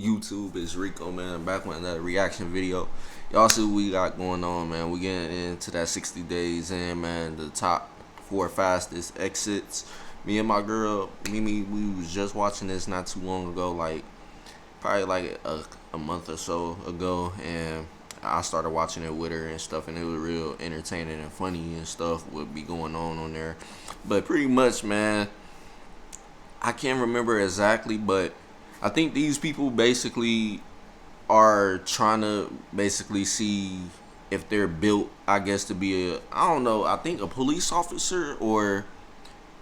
YouTube, it's Rico, man. Back with another reaction video. Y'all see what we got going on, man. We getting into that 60 days in, man. The top 4 fastest exits. Me and my girl, Mimi, we was just watching this not too long ago, probably like a month or so ago, and I started watching it with her and stuff, and it was real entertaining and funny and stuff would be going on there. But pretty much, man, I can't remember exactly, but I think these people basically are trying to basically see if they're built, I guess, to be I don't know, I think a police officer, or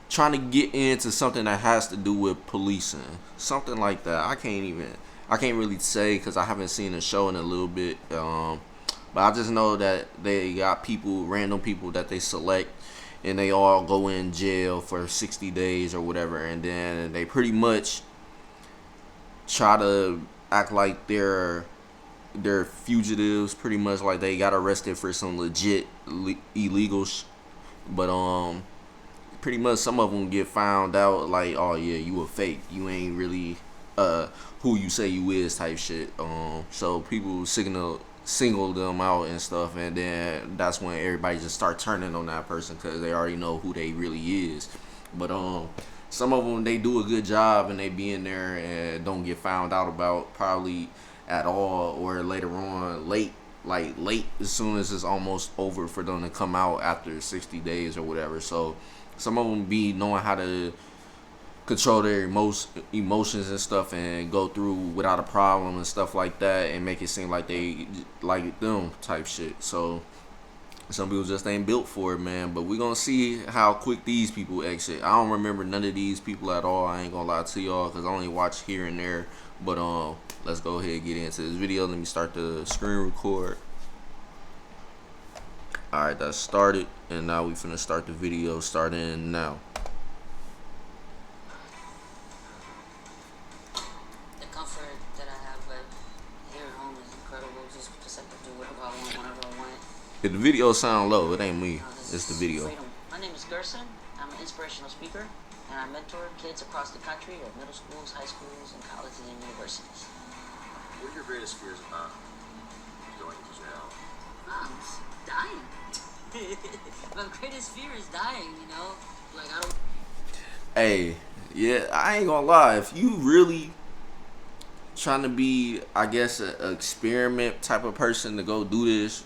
trying to get into something that has to do with policing, something like that. I can't really say because I haven't seen the show in a little bit, but I just know that they got people, random people that they select, and they all go in jail for 60 days or whatever, and then they pretty much try to act like they're fugitives, pretty much like they got arrested for some legit illegals, but pretty much some of them get found out like, oh yeah, you a fake, you ain't really who you say you is type shit. So people single them out and stuff, and then that's when everybody just start turning on that person because they already know who they really is. But some of them, they do a good job and they be in there and don't get found out about probably at all, or later on late as soon as it's almost over for them to come out after 60 days or whatever. So some of them be knowing how to control their emotions and stuff and go through without a problem and stuff like that, and make it seem like they like them type shit. So some people just ain't built for it, man. But we gonna see how quick these people exit. I don't remember none of these people at all, I ain't gonna lie to y'all, because I only watch here and there. But let's go ahead and get into this video. Let me start the screen record. Alright, that started, and now we finna start the video starting now. The comfort that I have here at home is incredible. Just I can do whatever I want, whenever I want. If the video sound low, it ain't me. It's the video. Freedom. My name is Gerson. I'm an inspirational speaker, and I mentor kids across the country at middle schools, high schools, and colleges and universities. What are your greatest fears about going to jail? Dying. My greatest fear is dying, you know? Like, I don't... Hey, yeah, I ain't gonna lie. If you really trying to be, I guess, an experiment type of person to go do this,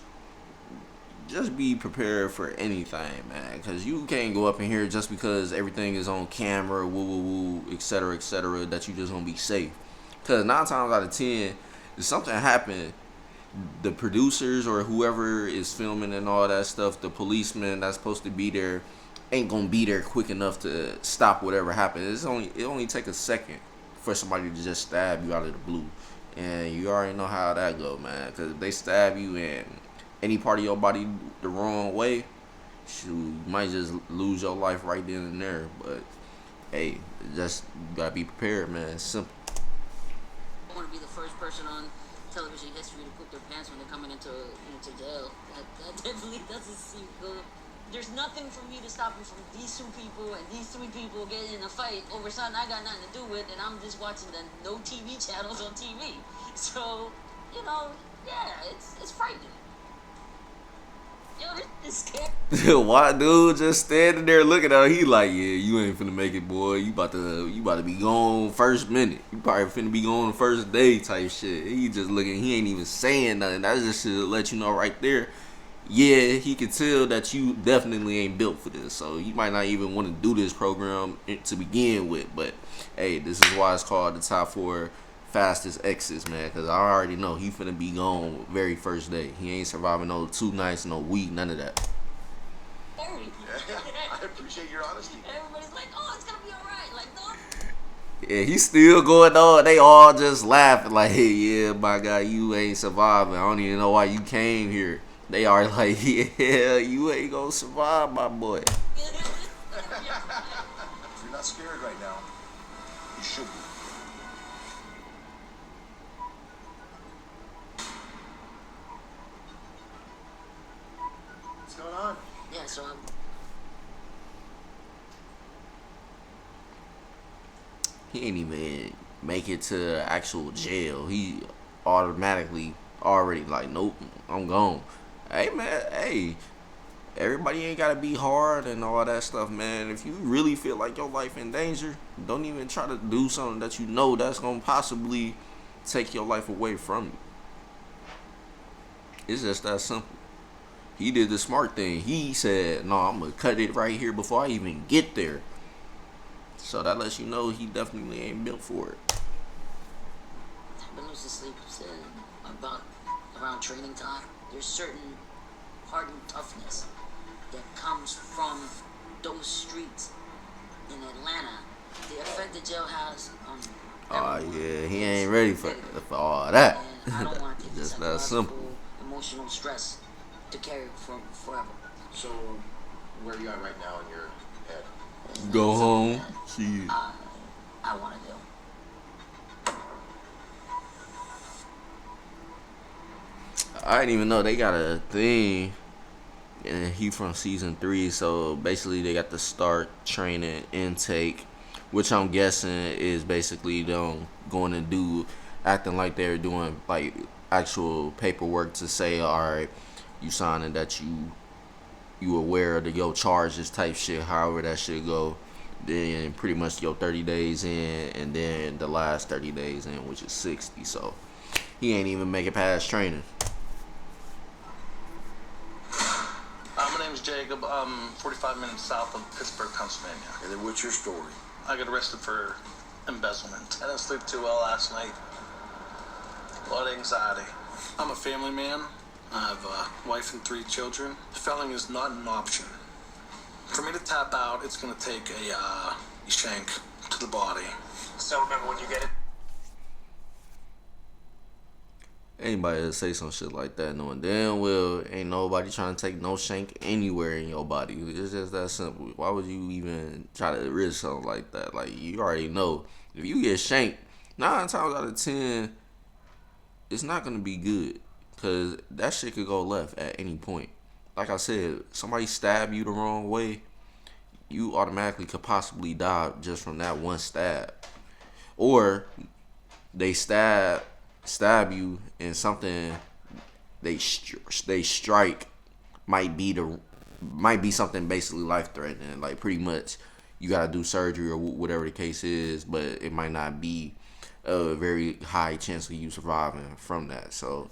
just be prepared for anything, man. Because you can't go up in here just because everything is on camera, woo, etc., that you just gonna be safe. Because 9 times out of 10, if something happened, the producers or whoever is filming and all that stuff, the policeman that's supposed to be there, ain't gonna be there quick enough to stop whatever happened. It only take a second for somebody to just stab you out of the blue, and you already know how that go, man. Because if they stab you in any part of your body the wrong way, shoot, you might just lose your life right then and there. But hey, just you gotta be prepared, man. It's simple. I want to be the first person on television history to poop their pants when they're coming into jail. That definitely doesn't seem good. There's nothing for me to stop me from these 2 people and these 3 people getting in a fight over something I got nothing to do with, and I'm just watching the no TV channels on TV. So, you know, yeah, it's frightening. Yo, this is scary. Why dude just standing there looking at her? He like, yeah, you ain't finna make it, boy. You about to be gone first minute. You probably finna be gone the first day type shit. He just looking. He ain't even saying nothing. That just should let you know right there. Yeah, he can tell that you definitely ain't built for this. So you might not even want to do this program to begin with. But hey, this is why it's called the top 4 fastest exits, man, because I already know he finna be gone very first day. He ain't surviving no 2 nights, no week, none of that. Yeah, I appreciate your honesty. Everybody's like, oh, it's gonna be alright. Like, no. Yeah, he's still going on. They all just laughing like, hey, yeah, my guy, you ain't surviving. I don't even know why you came here. They are like, yeah, you ain't gonna survive, my boy. If you're not scared right now, you should be. Let's go. so He ain't even make it to the actual jail. He automatically already like, nope, I'm gone. Hey man, hey, everybody ain't gotta be hard and all that stuff, man. If you really feel like your life in danger, don't even try to do something that you know that's gonna possibly take your life away from you. It's just that simple. He did the smart thing. He said, no, I'm gonna cut it right here before I even get there. So that lets you know he definitely ain't built for it. I've been losing sleep about around training time. There's certain hardened toughness that comes from those streets in Atlanta. The effect the jail has on Yeah, he ain't ready for all that. And I don't want to take this Just that simple. emotional stress to carry for forever. So, where are you at right now in your head? Go home, see you. I want to do. I didn't even know they got a thing. And he from season 3, so basically they got the start training intake, which I'm guessing is basically them going to do, acting like they're doing like actual paperwork to say, all right, you signing that you aware of your charges type shit, however that shit go. Then pretty much your 30 days in, and then the last 30 days in, which is 60. So he ain't even make it past training. My name's Jacob. I'm 45 minutes south of Pittsburgh, Pennsylvania. And then what's your story? I got arrested for embezzlement. I didn't sleep too well last night. A lot of anxiety. I'm a family man. I have a wife and 3 children. Felling is not an option. For me to tap out, it's going to take a shank to the body. So remember when you get it. Anybody that say some shit like that, knowing damn well ain't nobody trying to take no shank anywhere in your body. It's just that simple. Why would you even try to risk something like that? Like, you already know, if you get shanked, 9 times out of 10, it's not gonna be good, cause that shit could go left at any point. Like I said, somebody stab you the wrong way, you automatically could possibly die just from that one stab. Or they stab you and something they strike might be something basically life threatening. Like, pretty much you gotta do surgery or whatever the case is, but it might not be a very high chance of you surviving from that. So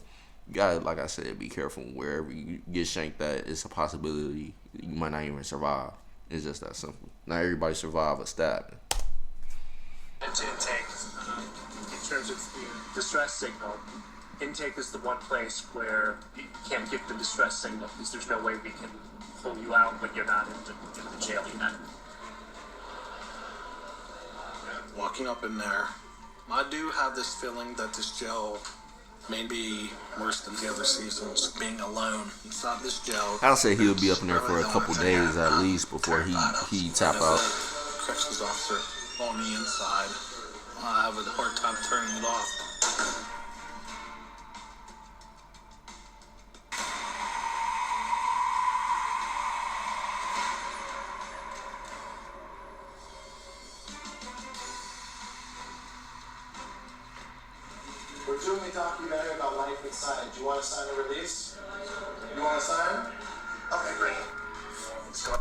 you gotta, like I said, be careful wherever you get shanked at. It's a possibility you might not even survive. It's just that simple. Not everybody survive a stabbing. Intake, in terms of the distress signal, intake is the one place where you can't give the distress signal because there's no way we can pull you out when you're not in the jail yet. Walking up in there, I do have this feeling that this jail may be worse than the other seasons. Being alone inside this jail. I'll say he'll be up in there for a couple days at least before he tap out. Corrections officer on the inside. I have a hard time turning it off. We're doing a documentary about life inside. Do you want to sign a release? You want to sign? Okay, great. Let's go.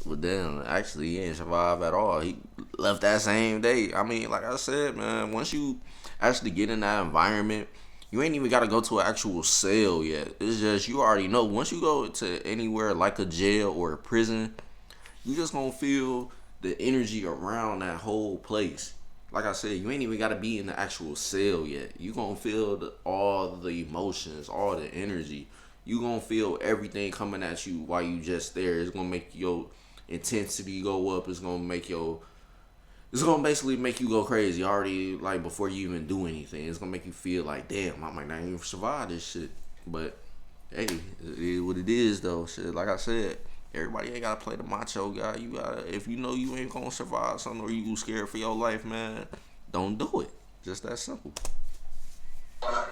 Well, damn, actually, he ain't survive at all. He left that same day. I mean, like I said, man, once you actually get in that environment, you ain't even got to go to an actual cell yet. It's just, you already know, once you go to anywhere like a jail or a prison, you just gonna feel the energy around that whole place. Like I said, you ain't even got to be in the actual cell yet. You gonna feel all the emotions, all the energy. You gonna feel everything coming at you while you just there. It's gonna make your intensity go up. It's gonna basically make you go crazy already, like, before you even do anything. It's gonna make you feel like, damn, I might not even survive this shit. But hey, it is what it is though. Shit, like I said, everybody ain't gotta play the macho guy. You gotta, if you know you ain't gonna survive something or you scared for your life, man, don't do it. Just that simple. I'm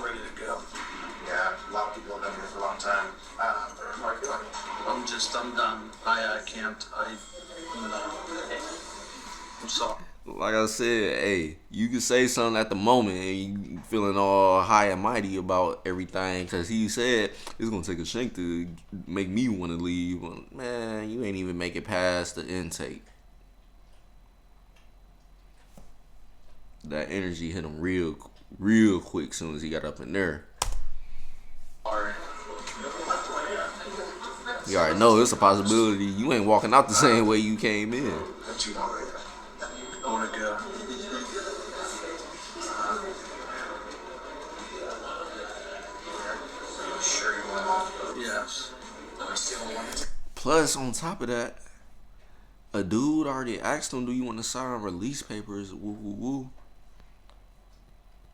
ready to go. Yeah, a lot of people have been here for a long time. Mark, I'm done. I can't. I'm sorry. Like I said, hey, you can say something at the moment and you feeling all high and mighty about everything because he said it's going to take a shank to make me want to leave. Well, man, you ain't even make it past the intake. That energy hit him real quick soon as he got up in there. You already know it's a possibility. You ain't walking out the same way you came in. I want to go. Sure you want to? Yes. Plus, on top of that, a dude already asked him, do you want to sign release papers? Woo, woo, woo.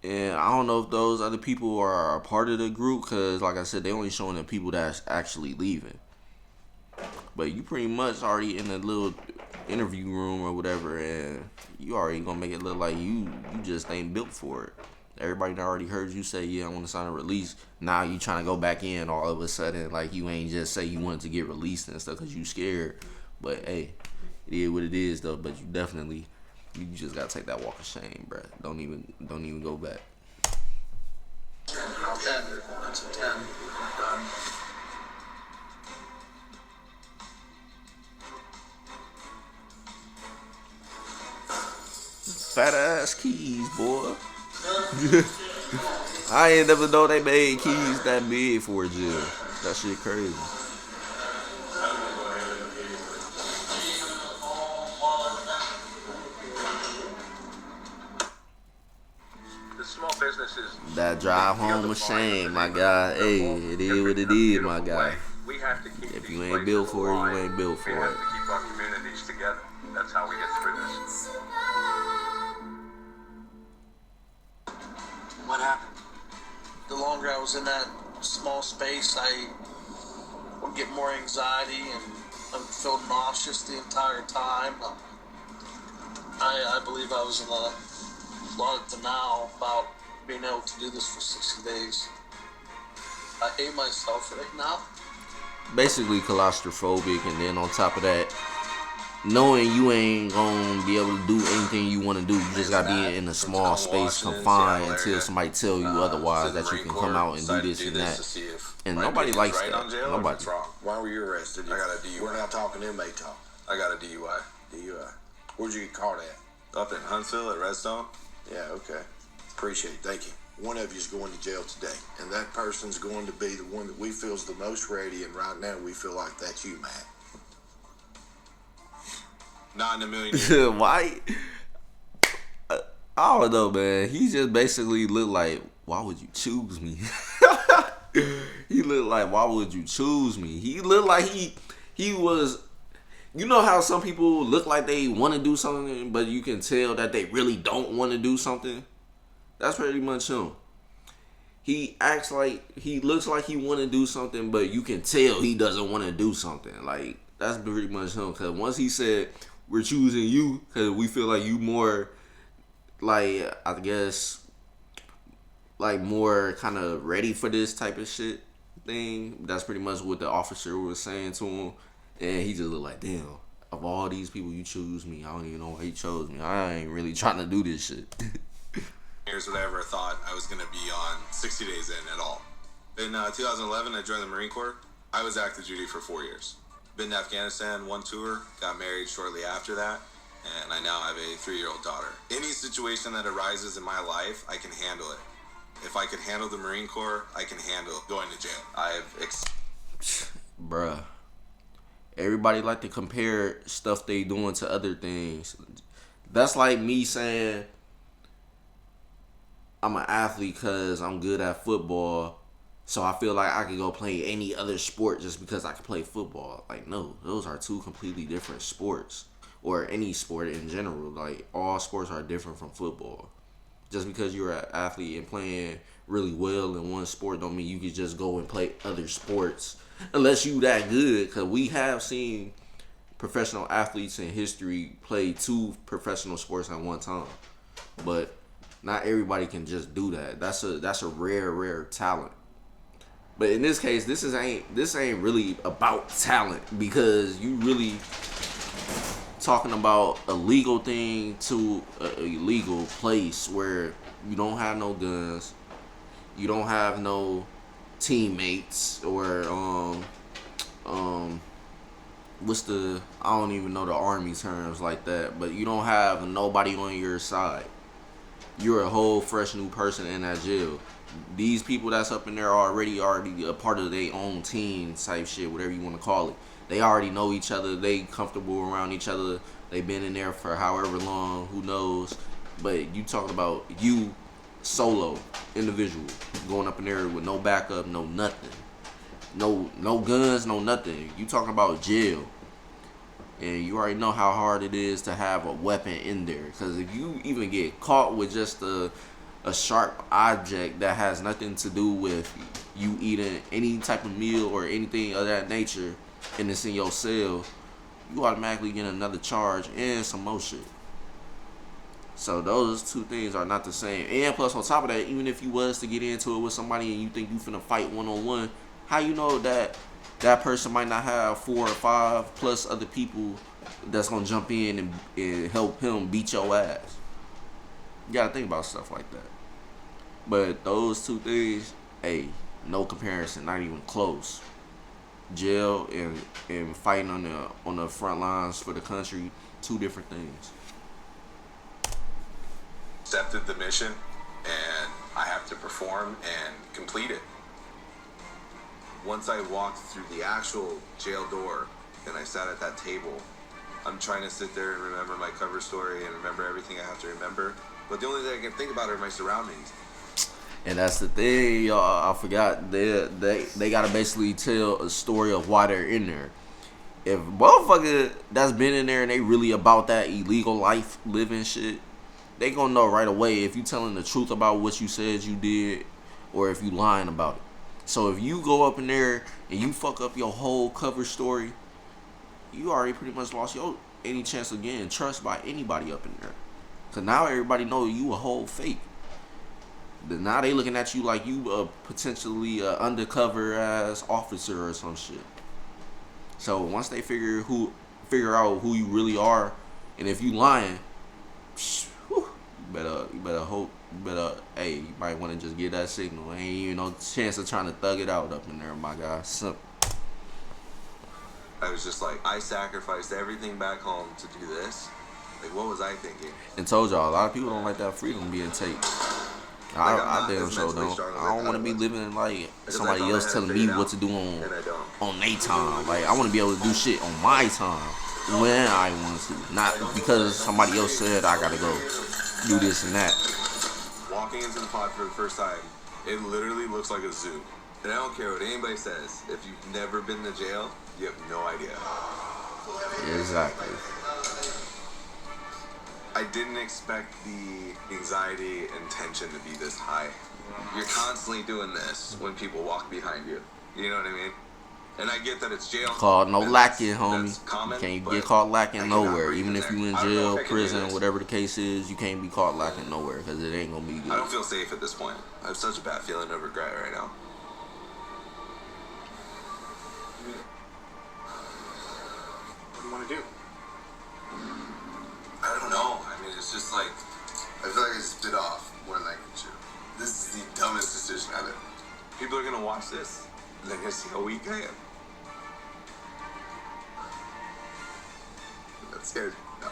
And I don't know if those other people are a part of the group because, like I said, they only showing the people that's actually leaving. But you pretty much already in a little interview room or whatever, and you already gonna make it look like you just ain't built for it. Everybody already heard you say, yeah, I want to sign a release. Now you trying to go back in all of a sudden, like you ain't just say you wanted to get released and stuff because you scared. But hey, it is what it is though. But you definitely, you just gotta take that walk of shame, bruh. Don't even go back. 10. That's a 10. Done. Fat ass keys, boy. I ain't never know they made keys that big for a jail. That shit crazy. The small businesses. That drive home with shame, my guy. Hey, it is what it is, my guy. We have to keep If you ain't built for it, you ain't built for We have it. to keep our communities together. That's how we get through this. What happened? The longer I was in that small space, I would get more anxiety and I felt nauseous the entire time. I believe I was in a lot of denial about being able to do this for 60 days. I hate myself right now. Basically claustrophobic, and then on top of that, knowing you ain't gonna be able to do anything you want to do. You just gotta be in a small space, confined, until somebody tell you otherwise that you can come out and do this and that. And nobody likes that. Nobody. Why were you arrested? I got a DUI. We're not talking inmate talk. I got a DUI. DUI. Where'd you get caught at? Up in Huntsville at Redstone. Yeah, okay. Appreciate it. Thank you. One of you is going to jail today, and that person's going to be the one that we feel is the most ready, and right now we feel like that's you, Matt. Not in a million years. Why? I don't know, man. He just basically looked like, why would you choose me? He looked like, why would you choose me? He looked like he was, you know how some people look like they want to do something, but you can tell that they really don't want to do something? That's pretty much him. He looks like he want to do something, but you can tell he doesn't want to do something. Like, that's pretty much him. Because once he said, we're choosing you because we feel like you more, like, I guess, like more kind of ready for this type of shit thing. That's pretty much what the officer was saying to him. And he just looked like, damn, of all these people you choose me, I don't even know why you chose me. I ain't really trying to do this shit. Years would I ever thought I was going to be on 60 days in at all. In 2011, I joined the Marine Corps. I was active duty for 4 years. Been to Afghanistan, one tour, got married shortly after that, and I now have a 3-year-old daughter. Any situation that arises in my life, I can handle it. If I could handle the Marine Corps, I can handle going to jail. Bruh. Everybody like to compare stuff they doing to other things. That's like me saying I'm an athlete because I'm good at football, so I feel like I could go play any other sport just because I can play football. Like, no, those are two completely different sports. Or any sport in general. Like, all sports are different from football. Just because you're an athlete and playing really well in one sport don't mean you can just go and play other sports. Unless you that good. Because we have seen professional athletes in history play 2 professional sports at one time. But not everybody can just do that. That's a rare talent. But in this case, this ain't really about talent, because you really talking about a legal thing to a illegal place where you don't have no guns, you don't have no teammates, or I don't even know the army terms like that, but you don't have nobody on your side. You're a whole fresh new person in that jail. These people that's up in there already a part of their own team type shit, whatever you want to call it. They already know each other. They comfortable around each other. They've been in there for however long, who knows. But you talking about you solo, individual, going up in there with no backup, no nothing. No guns, no nothing. You talking about jail. And you already know how hard it is to have a weapon in there. Because if you even get caught with just a sharp object that has nothing to do with you eating any type of meal or anything of that nature, and it's in your cell, you automatically get another charge and some more shit. So those two things are not the same. And plus, on top of that, even if you was to get into it with somebody and you think you finna fight one-on-one, how you know that person might not have 4 or 5 plus other people that's gonna jump in and help him beat your ass? You gotta think about stuff like that. But those two things, hey, no comparison, not even close. Jail and fighting on the front lines for the country, 2 different things. Accepted the mission, and I have to perform and complete it. Once I walked through the actual jail door and I sat at that table, I'm trying to sit there and remember my cover story and remember everything I have to remember. But the only thing I can think about are my surroundings. And that's the thing, y'all. I forgot they gotta basically tell a story of why they're in there. If motherfucker that's been in there and they really about that illegal life living shit, they gonna know right away if you telling the truth about what you said you did or if you lying about it. So if you go up in there and you fuck up your whole cover story, you already pretty much lost your any chance of getting trust by anybody up in there. Cause now everybody know you a whole fake. Now they looking at you like you potentially undercover ass officer or some shit. So once they figure out who you really are, and if you lying, you better hope. Hey, you might want to just get that signal. Ain't even no chance of trying to thug it out up in there, my guy. Simple. I was just like, I sacrificed everything back home to do this. Like, what was I thinking? And told y'all, a lot of people don't like that freedom being taken. I damn sure don't. I don't want to be living like somebody else telling me what to do on their time. Like, I want to be able to do shit on my time when I want to, not because somebody else said I gotta go do this and that. Walking into the pod for the first time, it literally looks like a zoo. And I don't care what anybody says. If you've never been to jail, you have no idea. Exactly. I didn't expect the anxiety and tension to be this high. You're constantly doing this when people walk behind you. You know what I mean? And I get that it's jail. Called no lacking, homie. Common, you can't get caught lacking nowhere. Even if you in jail, prison, whatever the case is, you can't be caught lacking nowhere because it ain't gonna be good. I don't feel safe at this point. I have such a bad feeling of regret right now. What do you want to do? I don't know. I mean, it's just like, I feel like I just bit off more than I can chew. This is the dumbest decision ever. People are gonna watch this, and they're gonna see how weak I am. That scares me. No.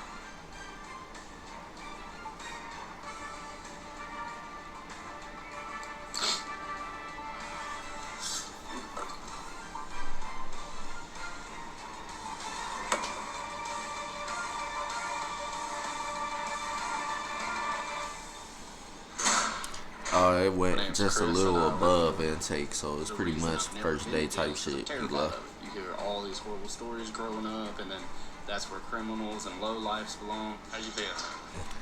It went just a little above intake, so it's pretty much first day type shit. He left. You hear all these horrible stories growing up, and then that's where criminals and low lives belong. How'd you feel?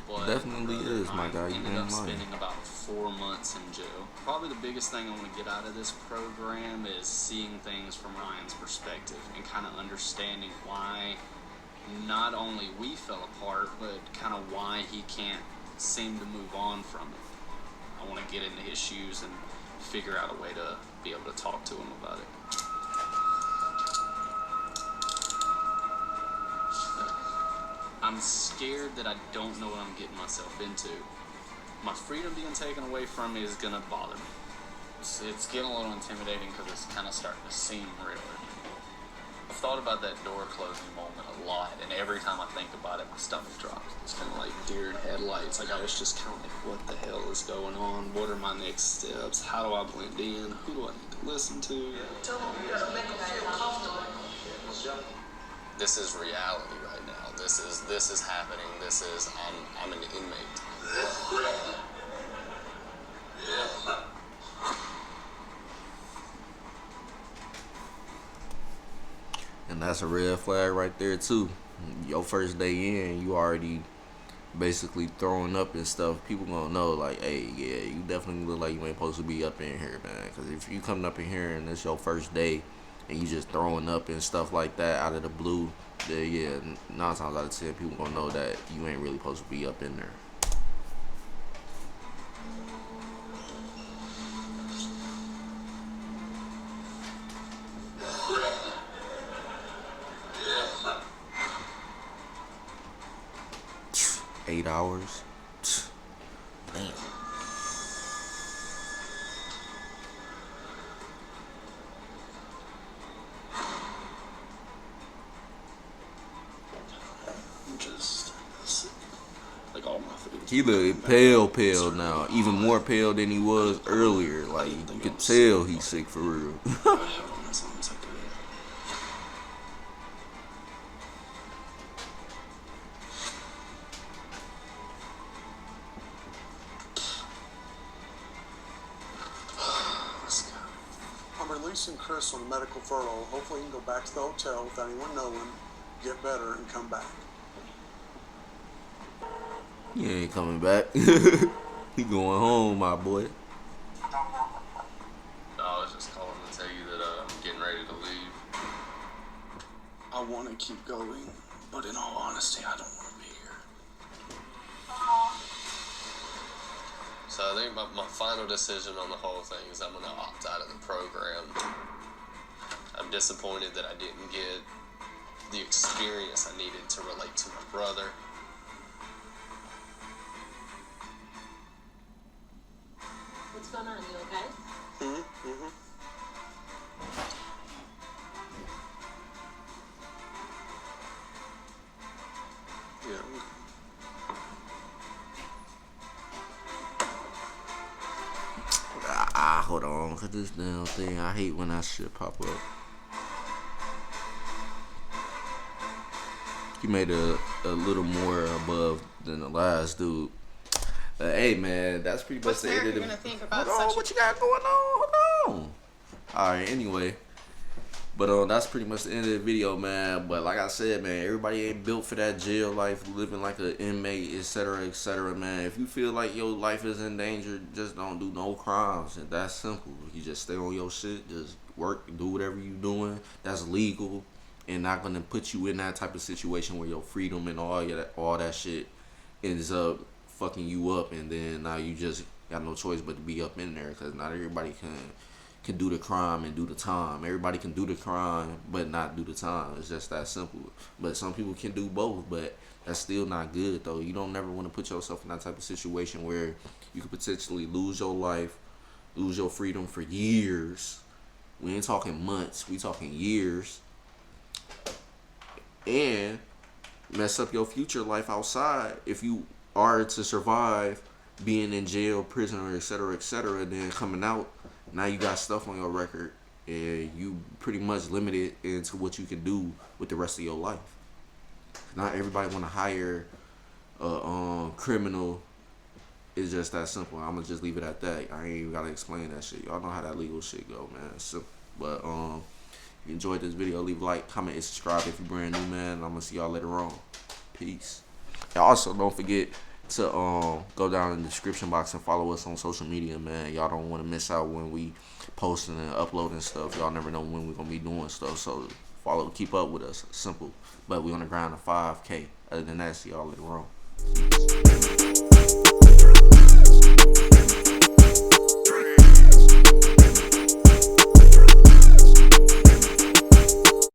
But Definitely is, my guy. You ended ain't up lying. spending about 4 months in jail. Probably the biggest thing I want to get out of this program is seeing things from Ryan's perspective and kind of understanding why not only we fell apart, but kind of why he can't seem to move on from it. I want to get into his shoes and figure out a way to be able to talk to them about it. I'm scared that I don't know what I'm getting myself into. My freedom being taken away from me is going to bother me. It's getting a little intimidating because it's kind of starting to seem real. I've thought about that door closing moment a lot, and every time I think about it, my stomach drops. It's kind of like deer in headlights. Like, I was just kind of like, what the hell is going on? What are my next steps? How do I blend in? Who do I need to listen to? Tell them you gotta make them feel comfortable. This is reality right now. This is happening. I'm an inmate. And that's a red flag right there too. Your first day in, you already basically throwing up and stuff. People gonna know like, hey, yeah, you definitely look like you ain't supposed to be up in here, man. Because if you coming up in here and it's your first day and you just throwing up and stuff like that out of the blue, then yeah, 9 times out of 10 people gonna know that you ain't really supposed to be up in there. Yeah. 8 hours. Damn. Just like all my food. He look pale now, even more pale than he was earlier. Like you could tell he's sick for real. I'm releasing Chris on a medical furlough. Hopefully he can go back to the hotel without anyone knowing, get better, and come back. He ain't coming back. He going home, my boy. I was just calling to tell you that I'm getting ready to leave. I want to keep going, but in all honesty, I don't want to be here. So I think my final decision on the whole thing is I'm going to opt out of the program. I'm disappointed that I didn't get the experience I needed to relate to my brother. What's going on? You okay? Yeah. Hold on, cause this damn thing, I hate when that shit pop up. He made a little more above than the last dude. Hey man, that's pretty much the end of the video. Hold on, what you got going on? Hold on. Alright, anyway. But that's pretty much the end of the video, man. But like I said, man, everybody ain't built for that jail life, living like an inmate, etc., man. If you feel like your life is in danger, just don't do no crimes. And that's simple. You just stay on your shit, just work, do whatever you doing that's legal and not gonna put you in that type of situation where your freedom and all that shit ends up fucking you up, and then now you just got no choice but to be up in there, because not everybody can do the crime and do the time. Everybody can do the crime but not do the time. It's just that simple. But some people can do both, but that's still not good though. You don't never want to put yourself in that type of situation where you could potentially lose your life, lose your freedom for years. We ain't talking months, we talking years, and mess up your future life outside if you are to survive being in jail, prison, or etc., then coming out, now you got stuff on your record and you pretty much limited into what you can do with the rest of your life. Not everybody want to hire a criminal. It's just that simple. I'm gonna just leave it at that. I ain't even gotta explain that shit. Y'all know how that legal shit go, man. So, but if you enjoyed this video, leave a like, comment, and subscribe if you're brand new, man. I'm gonna see y'all later on. Peace. And also, don't forget to go down in the description box and follow us on social media, man. Y'all don't want to miss out when we posting and uploading stuff. Y'all never know when we're gonna be doing stuff, so follow, keep up with us. Simple. But we on the grind of 5K. Other than that, see y'all later on.